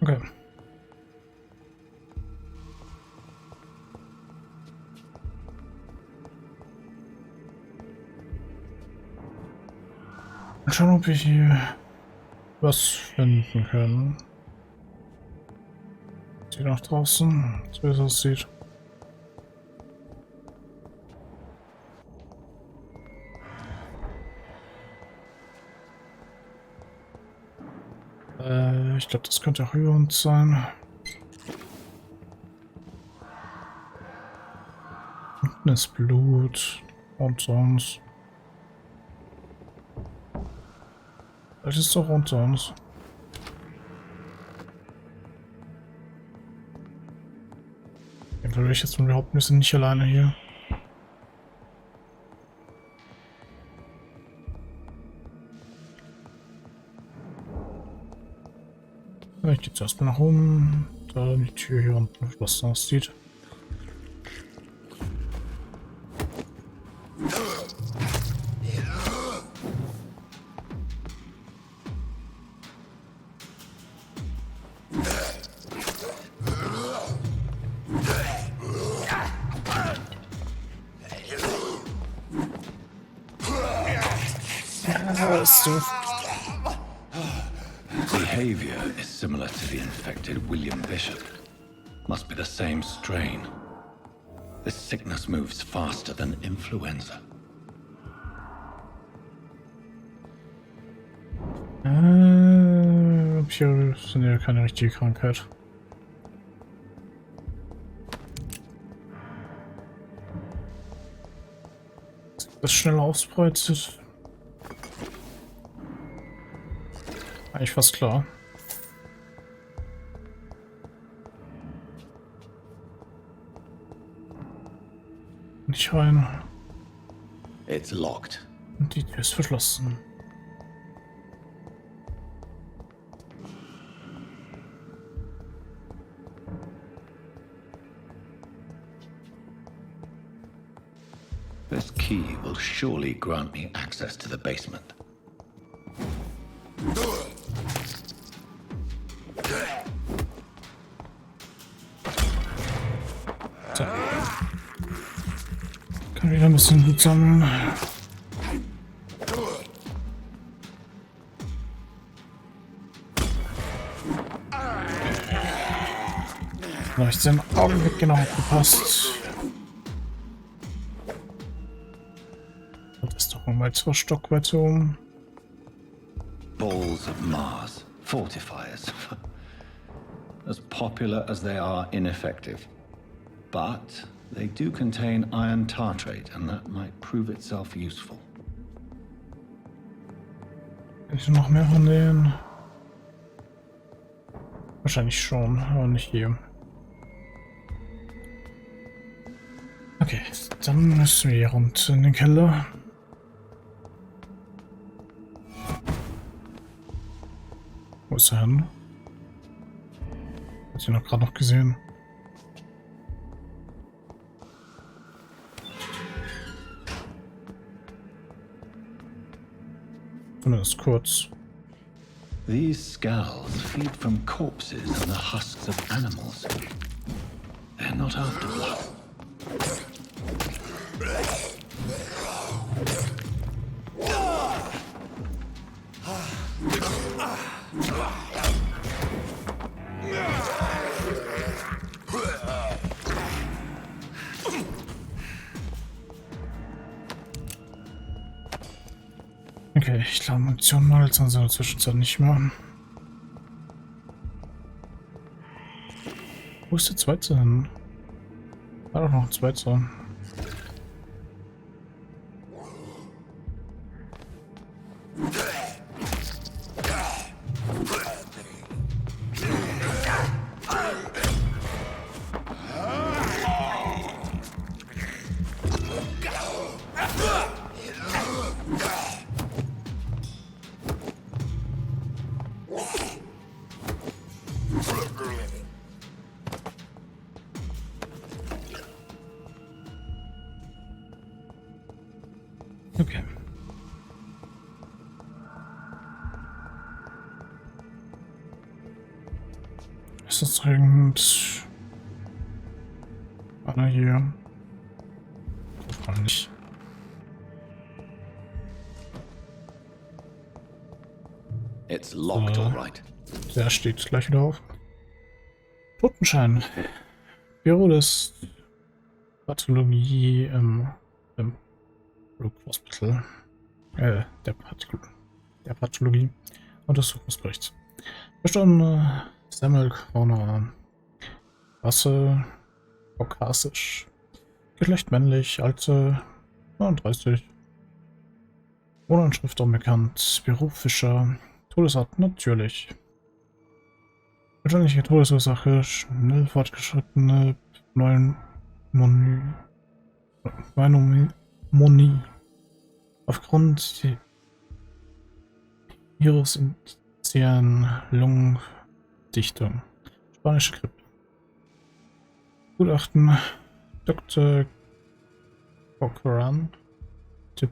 Okay. Mal schauen, ob wir hier was finden können. Sieht nach draußen, so wie es aussieht. Ich glaube, das könnte auch über uns sein. Unten ist Blut und sonst. Das ist doch unter uns. Dann würde ich jetzt mal behaupten, wir sind nicht alleine hier. Ich gehe zuerst mal nach oben, da die Tür hier unten verschlossen aussieht. Ja, ist doof. Behavior is similar to the infected William Bishop. Must be the same strain. This sickness moves faster than influenza. Hier sind ja keine richtige Krankheit. Das schnell ausbreitet. Eigentlich fast klar. Nicht rein. It's locked. Und die Tür ist verschlossen. This key will surely grant me access to the basement. So. Kann wieder ein bisschen Hut sammeln. Habe ich den Augenblick genau gepasst. Das ist doch mal 2 Stockwerke oben. Balls of Mars, fortifiers. As popular as they are ineffective. But they do contain iron tartrate, and that might prove itself useful. Ich noch mehr von denen. Wahrscheinlich schon, aber nicht hier. Okay, dann müssen wir hier runter in den Keller. Wo ist er hin? Hat sie noch gerade noch gesehen. Zumindest kurz. These scales feed from corpses and the husks of animals. They're not after blood. Okay, ich glaube Munition mal jetzt in der Zwischenzeit nicht mehr. Wo ist der zweite hin? War doch noch ein zweiter. Okay. besorgniserregend. Einer hier. Hoffentlich nicht. It's locked, all right. Der steht gleich wieder auf. Totenschein. Büro des Pathologie im Hospital. Der Pathologie. Untersuchungsbericht. Bestandene Semmelkorner. Rasse. Kaukasisch. Geschlecht männlich. Alter 39. Wohnanschrift unbekannt. Beruf Fischer. Todesart natürlich. Wahrscheinliche Todesursache. Schnell fortgeschrittene Pneumonie. Aufgrund ihres initialen Lungendichtung. Spanische Grippe. Gutachten Dr. Corsair. Typ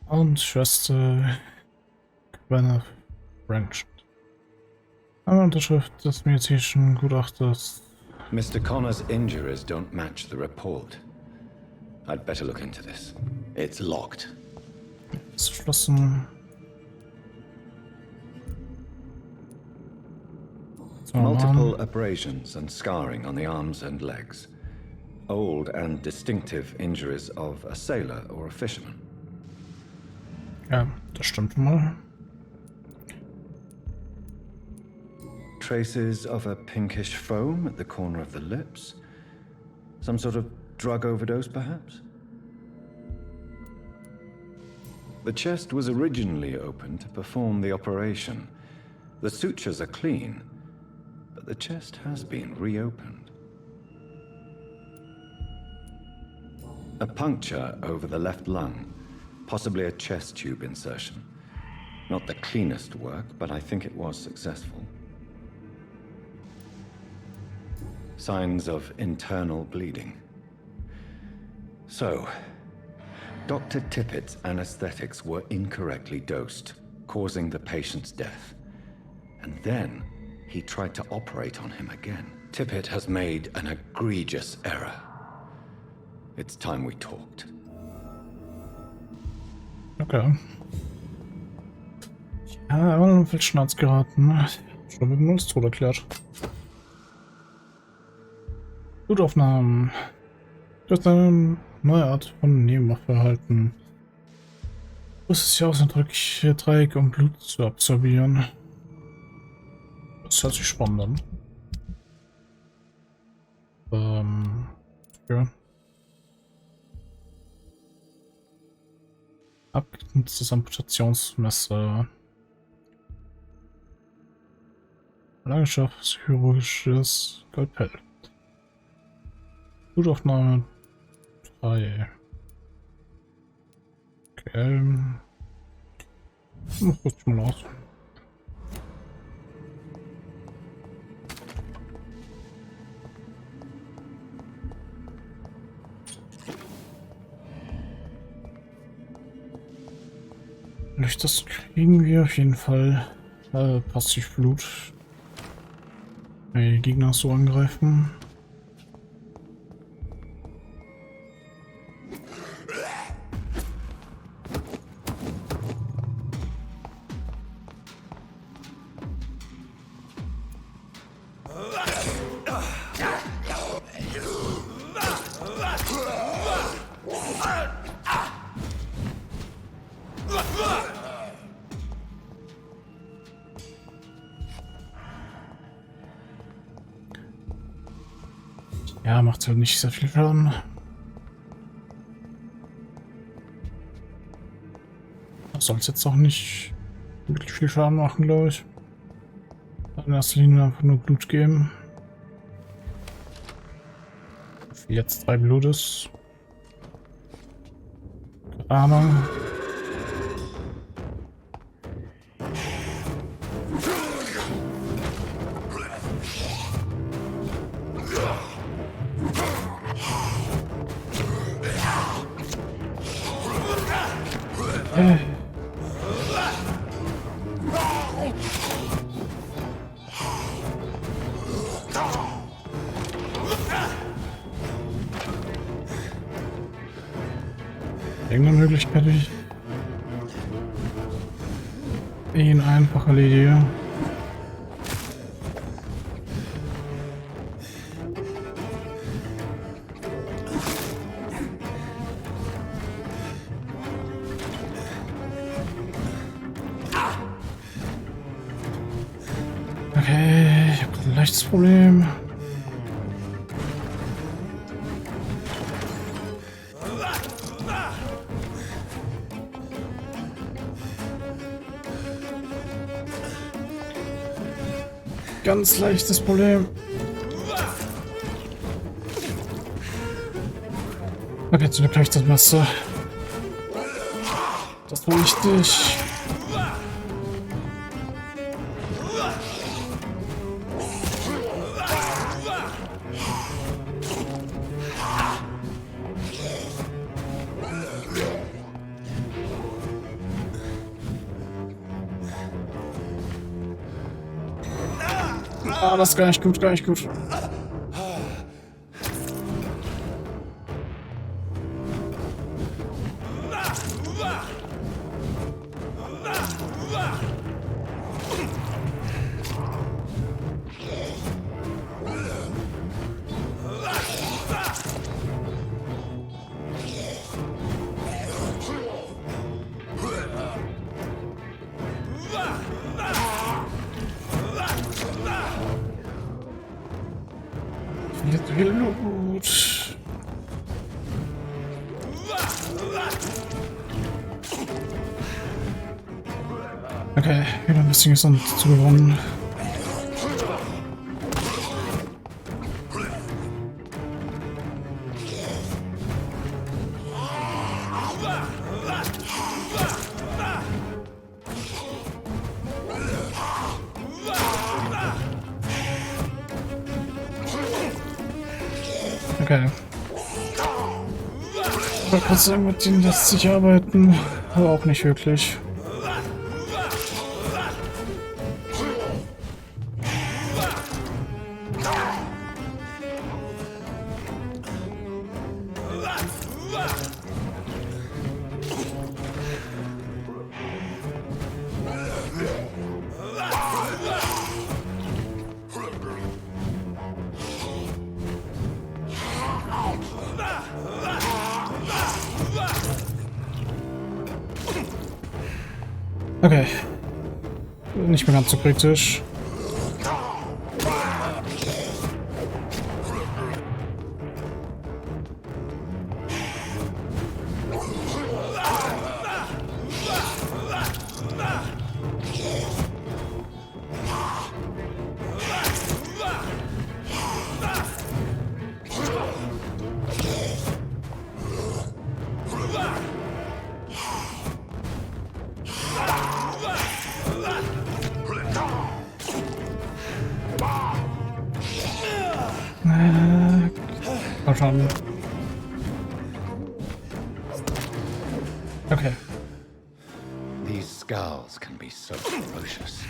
und Schwester Quentin French. Eine Unterschrift des medizinischen Gutachters. Mr. Connor's injuries don't match the report. I'd better look into this. It's locked. Ist verschlossen. Multiple abrasions and scarring on the arms and legs. Old and distinctive injuries of a sailor or a fisherman. Ja, das stimmt mal. Traces of a pinkish foam at the corner of the lips. Some sort of drug overdose, perhaps? The chest was originally opened to perform the operation. The sutures are clean, but the chest has been reopened. A puncture over the left lung, possibly a chest tube insertion. Not the cleanest work, but I think it was successful. Signs of internal bleeding. So, Dr. Tippett's anesthetics were incorrectly dosed, causing the patient's death. And then he tried to operate on him again. Tippett has made an egregious error. It's time we talked. Okay. Ja, immer noch viel Schnauz geraten. Schon mit dem Nullstod erklärt. Blutaufnahmen. Du hast eine neue Art von Nebenmachverhalten. Du ist ja ausdrücklich Dreieck, um Blut zu absorbieren. Das hört sich spannend an. Ja. Abgenutztes Amputationsmesser. Langeschaft, chirurgisches Skalpell. Blutaufnahme 3. Okay. Mach das mal aus. Durch das kriegen wir auf jeden Fall Passivblut. Wenn die Gegner so angreifen. Ja, macht halt nicht sehr viel Schaden. Das soll jetzt auch nicht wirklich viel Schaden machen, glaube ich. In erster Linie einfach nur Blut geben. Wie jetzt 3 Blut ist. Keine Ahnung. irgendeine Möglichkeit, wie ich ihn einfach erledige. Okay, ich habe ein leichtes Problem. Ganz leichtes Problem. Okay, zum Glück das Messer. Das war wichtig. Ah, das ist gar nicht gut, gar nicht gut. Jetzt viel Blut. Okay, wieder ein bisschen Gesund zu gewonnen. Okay. Ich wollte gerade sagen, mit denen lässt sich arbeiten, aber auch nicht wirklich. Okay. Nicht mehr ganz so kritisch. Mal schauen. Okay. These scowls can be so ferocious.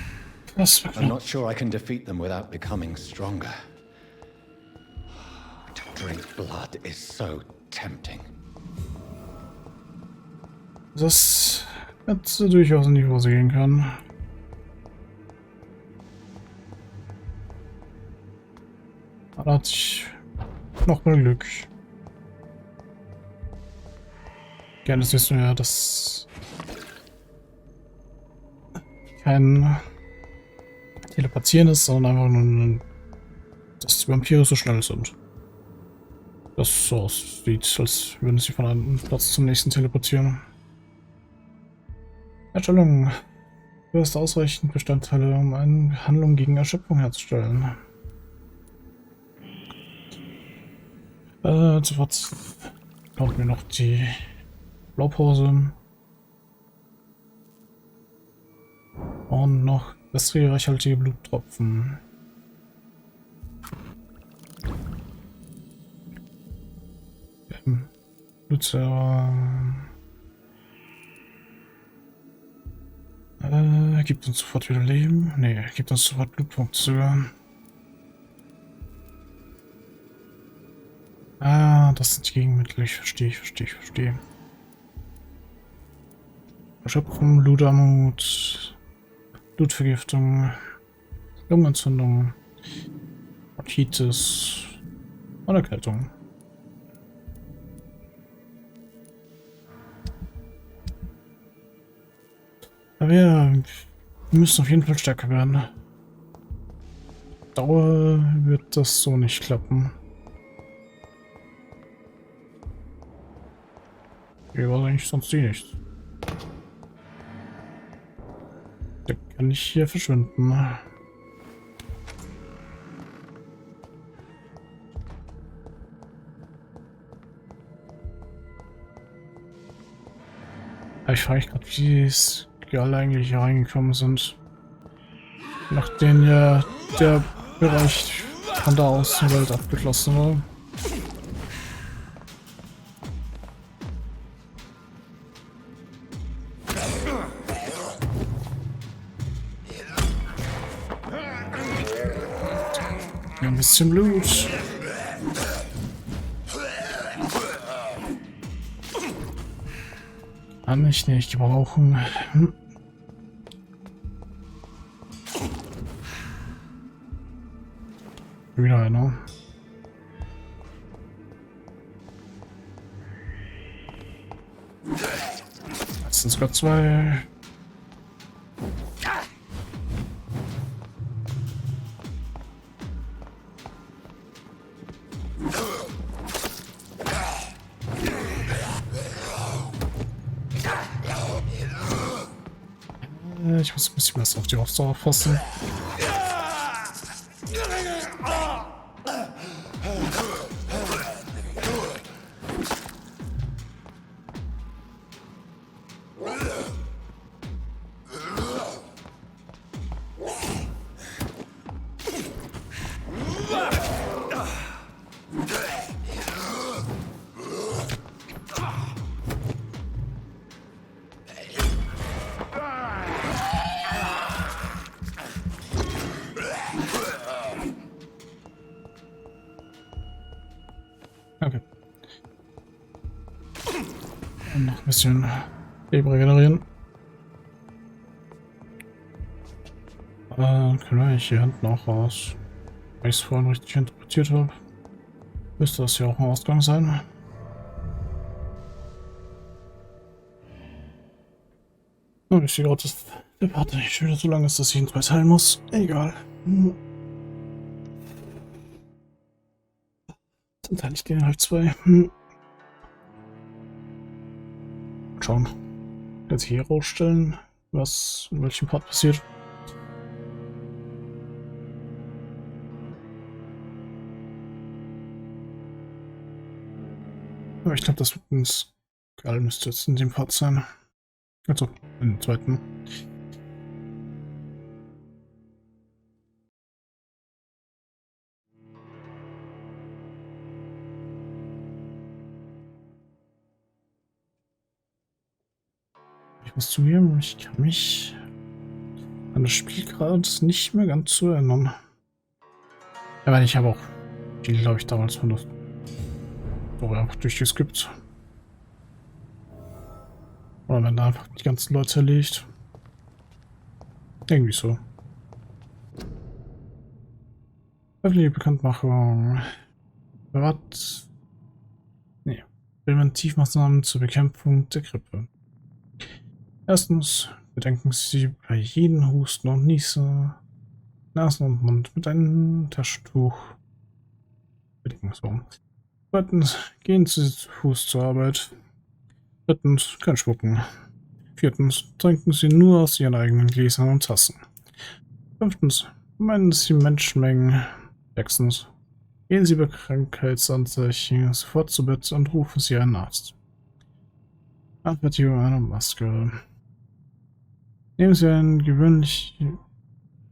Das I'm not sure I can defeat them without becoming stronger. To drink blood is so tempting. Das hätte durchaus in die Hose gehen können. Da hat sich noch mal Glück. Gerne siehst du ja, dass kein Telepathieren ist, sondern einfach nur, dass die Vampyre so schnell sind. Das so aussieht, als würden sie von einem Platz zum nächsten teleportieren. Erstellung. Du hast ausreichend Bestandteile, um eine Handlung gegen Erschöpfung herzustellen. Sofort kaufen wir noch die Blaupause. Und noch bessere reichhaltige Bluttropfen. Lüfter. Gibt uns sofort wieder Leben? Ne, gibt uns sofort Blutpunkte sogar. Ah, das sind die Gegenmittel. Ich verstehe. Erschöpfung, Blutarmut, Blutvergiftung, Lungenentzündung, Bronchitis und Erkältung. Aber ja, wir müssen auf jeden Fall stärker werden. Dauer wird das so nicht klappen. Hier war eigentlich sonst nichts. Der kann nicht hier verschwinden. Aber ich frage mich gerade, wie es alle eigentlich hier reingekommen sind. Nachdem ja der Bereich von der Außenwelt abgeschlossen war. Ein bisschen Blut. Kann ich nicht gebrauchen. Wieder einer. Das sind sogar zwei. Ich muss ein bisschen besser auf die Ausdauer aufpassen. Okay. Und noch ein bisschen Leben regenerieren. Können wir eigentlich hier hinten auch raus? Wenn ich es vorhin richtig interpretiert habe, müsste das ja auch ein Ausgang sein. Und ich sehe gerade, dass der Part nicht schon wieder so lang ist, dass ich ihn 2 teilen muss. Egal. Dann teile ich den halt 2. Schauen. Jetzt hier rausstellen, was in welchem Part passiert. Aber ich glaube, das mit dem Skal müsste jetzt in dem Part sein. Also, in dem zweiten. Ich muss zugeben, ich kann mich an das Spiel gerade nicht mehr ganz so erinnern. Aber ich habe auch viel, glaube ich, damals von der Story einfach durchgeskippt. Oder wenn da einfach die ganzen Leute erlegt. Irgendwie so. Öffentliche Bekanntmachung. Was? Nee. Präventivmaßnahmen zur Bekämpfung der Grippe. Erstens, bedenken Sie bei jedem Husten und Niesen Nasen und Mund mit einem Taschentuch bedecken. So. Zweitens, gehen Sie zu Fuß zur Arbeit. Drittens, kein Spucken. Viertens, trinken Sie nur aus Ihren eigenen Gläsern und Tassen. Fünftens, meiden Sie Menschenmengen. Sechstens, gehen Sie bei Krankheitsanzeichen sofort zu Bett und rufen Sie einen Arzt. Anfertigung einer Maske. Nehmen Sie ein gewöhnliches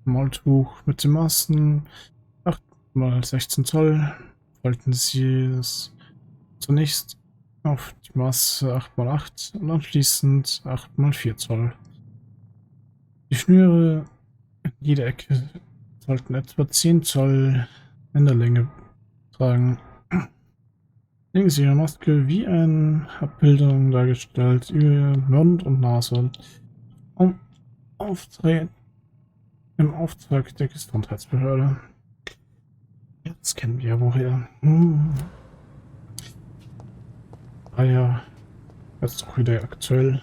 Maultuch mit den Maßen 8 x 16 Zoll. Falten Sie es zunächst auf die Maße 8 x 8 und anschließend 8 x 4 Zoll. Die Schnüre in jeder Ecke sollten etwa 10 Zoll in der Länge tragen. Links ihre Maske wie eine Abbildung dargestellt über Mund und Nase. Um im Auftrag der Gesundheitsbehörde. Ja, das kennen wir ja woher. Ah ja, jetzt auch wieder aktuell.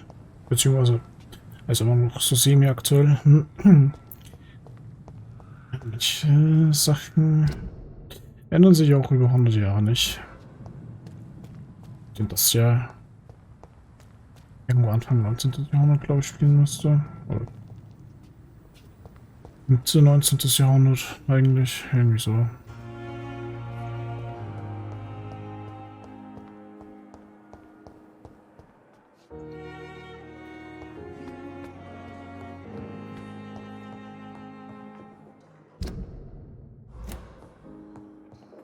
Beziehungsweise, also immer noch so semi-aktuell. Manche Sachen ändern sich auch über 100 Jahre nicht. Denn das ja irgendwo Anfang 19. Jahrhundert, glaube ich, spielen müsste. Oder Mitte 19. Jahrhundert eigentlich. Irgendwie so.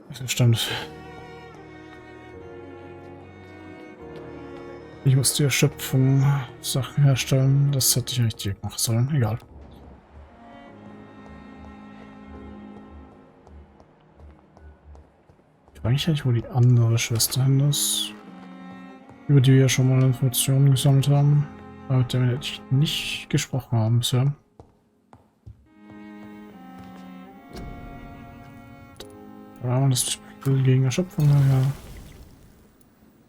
Das stimmt. Ich muss die Erschöpfung Sachen herstellen. Das hätte ich eigentlich direkt machen sollen. Egal. Ich frage mich eigentlich, wo die andere Schwester hin ist. Über die wir ja schon mal Informationen gesammelt haben. Aber mit der wir nicht gesprochen haben bisher. Da haben wir das Spiel gegen Erschöpfung. Ja.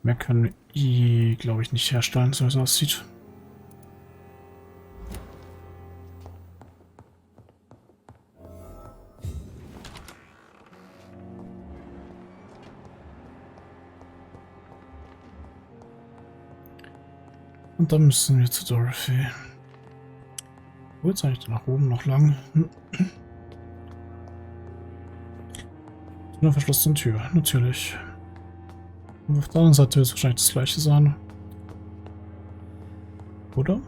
Mehr können wir, glaube ich, nicht herstellen, so wie es aussieht. Und dann müssen wir zu Dorothy. Wo ist eigentlich nach oben noch lang? Eine verschlossene Tür, natürlich. Und auf der anderen Seite wird es wahrscheinlich das gleiche sein. Oder?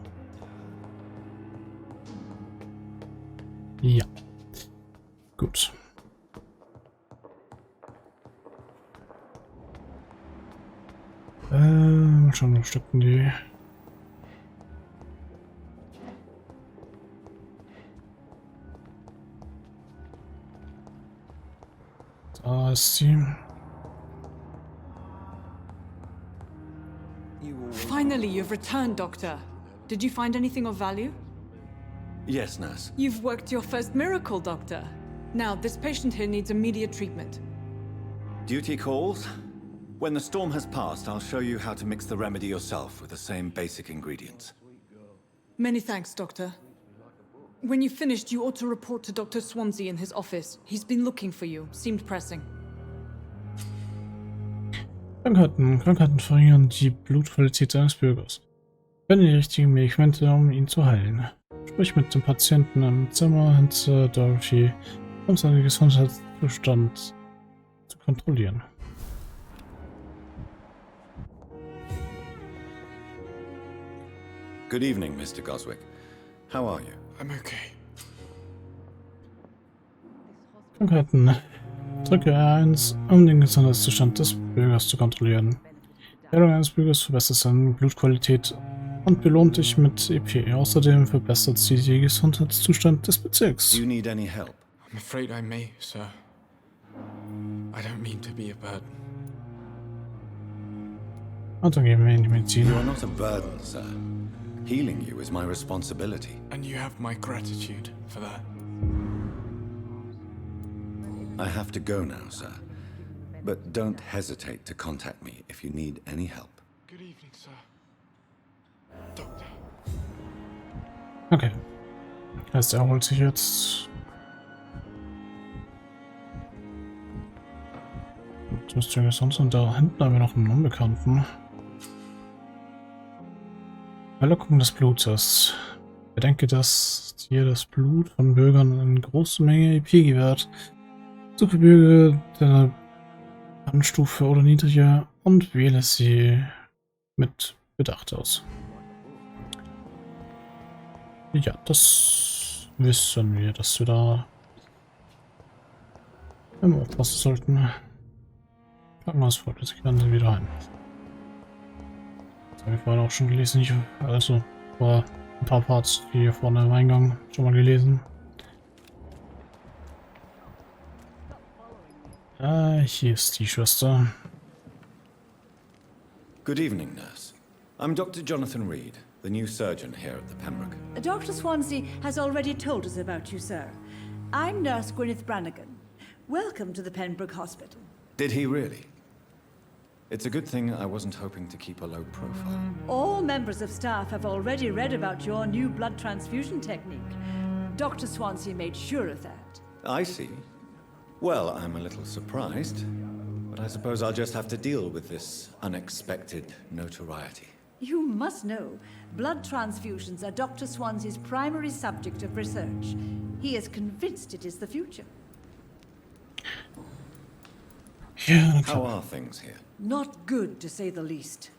Ja. Gut. Mal schauen, wo stecken die. Da ist sie. Finally, you've returned, Doctor. Did you find anything of value? Yes, nurse. You've worked your first miracle, Doctor. Now, this patient here needs immediate treatment. Duty calls? When the storm has passed, I'll show you how to mix the remedy yourself with the same basic ingredients. Many thanks, Doctor. When you've finished, you ought to report to Dr. Swansea in his office. He's been looking for you. Seemed pressing. Krankheiten verringern die Blutqualität eines Bürgers. Wenn die richtigen Medikamente, um ihn zu heilen. Sprich mit dem Patienten im Zimmer hinter Dorothy, um seinen Gesundheitszustand zu kontrollieren. Good evening, Mr. Goswick. How are you? I'm okay. Krankheiten. Drücke R1, um den Gesundheitszustand des Bürgers zu kontrollieren. Die Heilung eines Bürgers verbessert seine Blutqualität und belohnt dich mit EP. Außerdem verbessert sie den Gesundheitszustand des Bezirks. Do you need any help? I'm afraid I may, sir. I don't mean to be a burden. Und dann geben wir in die Medizin. You are not a burden, sir. Healing you is my responsibility. And you have my gratitude for that. I have to go now, sir. But don't hesitate to contact me if you need any help. Good evening, sir. Doctor. Okay. Heißt, er holt sich jetzt. Das müsste ja sonst. Und da hinten haben wir noch einen Unbekannten. Verlockung des Blutes. Bedenke, dass dir das Blut von Bürgern eine große Menge EP gewährt. Suche Bürger der Anstufe oder niedriger und wähle sie mit Bedacht aus. Ja, das wissen wir, dass wir da immer aufpassen sollten. Krankenhausfolge, sie können wieder heim. Das habe ich vorhin auch schon gelesen. Also war ein paar Parts hier vorne im Eingang schon mal gelesen. Ah, hier ist die Schwester. Good evening, nurse. I'm Dr. Jonathan Reed, the new surgeon here at the Pembroke. Dr. Swansea has already told us about you, sir. I'm Nurse Gwyneth Brannigan. Welcome to the Pembroke Hospital. Did he really? It's a good thing I wasn't hoping to keep a low profile. All members of staff have already read about your new blood transfusion technique. Dr. Swansea made sure of that. I see. Well, I'm a little surprised, but I suppose I'll just have to deal with this unexpected notoriety. You must know, blood transfusions are Dr. Swansea's primary subject of research. He is convinced it is the future. Ja, How are things here? Not good, to say the least.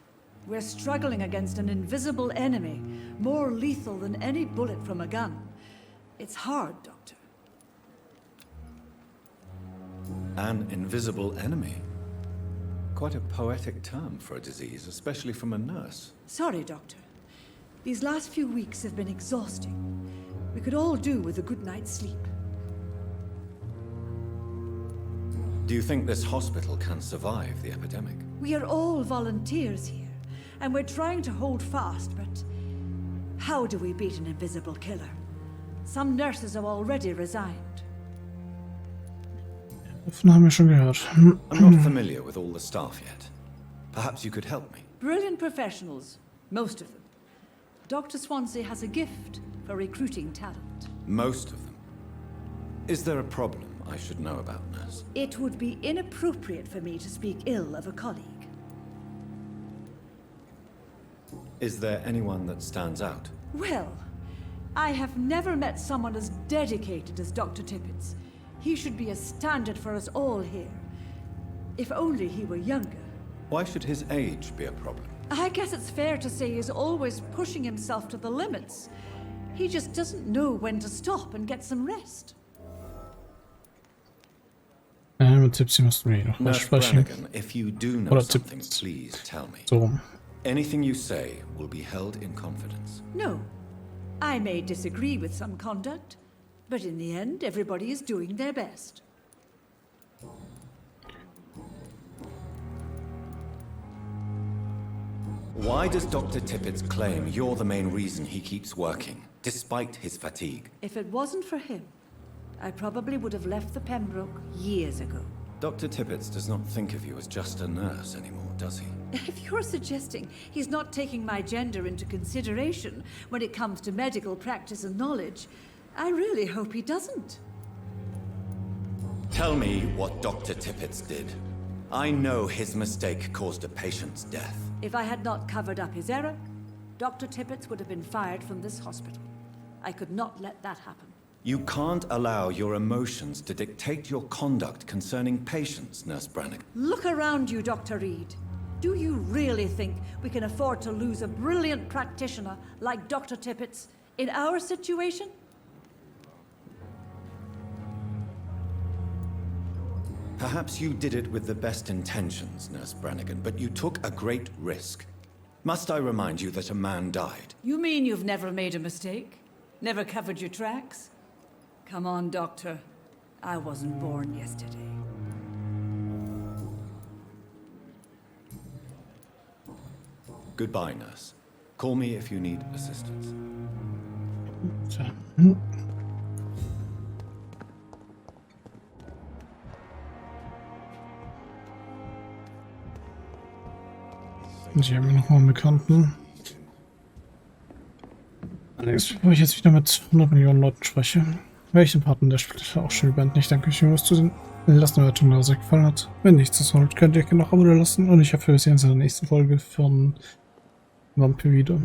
We're struggling against an invisible enemy, more lethal than any bullet from a gun. It's hard, Doctor. An invisible enemy? Quite a poetic term for a disease, especially from a nurse. Sorry, Doctor. These last few weeks have been exhausting. We could all do with a good night's sleep. Do you think this hospital can survive the epidemic? We are all volunteers here, and we're trying to hold fast, but how do we beat an invisible killer? Some nurses have already resigned. davon haben wir schon gehört. I'm not familiar with all the staff yet. Perhaps you could help me. Brilliant professionals, most of them. Dr. Swansea has a gift for recruiting talent. Most of them. Is there a problem I should know about, nurse? It would be inappropriate for me to speak ill of a colleague. Is there anyone that stands out? Well, I have never met someone as dedicated as Dr. Tippett's. He should be a standard for us all here. If only he were younger. Why should his age be a problem? I guess it's fair to say he's always pushing himself to the limits. He just doesn't know when to stop and get some rest. Mit Tipsy müssten wir noch Nurse sprechen. Brannigan, if you do know Oder something, Tipps. please tell me. So rum. Anything you say will be held in confidence. No. I may disagree with some conduct, but in the end, everybody is doing their best. Why does Dr. Tippett claim you're the main reason he keeps working, despite his fatigue? If it wasn't for him, I probably would have left the Pembroke years ago. Dr. Tippett does not think of you as just a nurse anymore, does he? If you're suggesting he's not taking my gender into consideration when it comes to medical practice and knowledge, I really hope he doesn't. Tell me what Dr. Tippett did. I know his mistake caused a patient's death. If I had not covered up his error, Dr. Tippett would have been fired from this hospital. I could not let that happen. You can't allow your emotions to dictate your conduct concerning patients, Nurse Brannigan. Look around you, Dr. Reed. Do you really think we can afford to lose a brilliant practitioner like Dr. Tippett's in our situation? Perhaps you did it with the best intentions, Nurse Brannigan, but you took a great risk. Must I remind you that a man died? You mean you've never made a mistake? Never covered your tracks? Come on, Doctor. I wasn't born yesterday. Goodbye, nurse. Call me if you need assistance. So. Hier haben wir nochmal einen Bekannten. Allerdings, bevor ich jetzt wieder mit 100 Millionen Leuten spreche, werde ich den Part an der Stelle auch schon beenden. Ich danke euch fürs Zusehen. Lasst eine Bewertung da, was euch gefallen hat. Wenn nichts ist, könnt ihr gerne noch ein Abo da lassen. Und ich hoffe, wir sehen uns in der nächsten Folge von Vampyr wieder.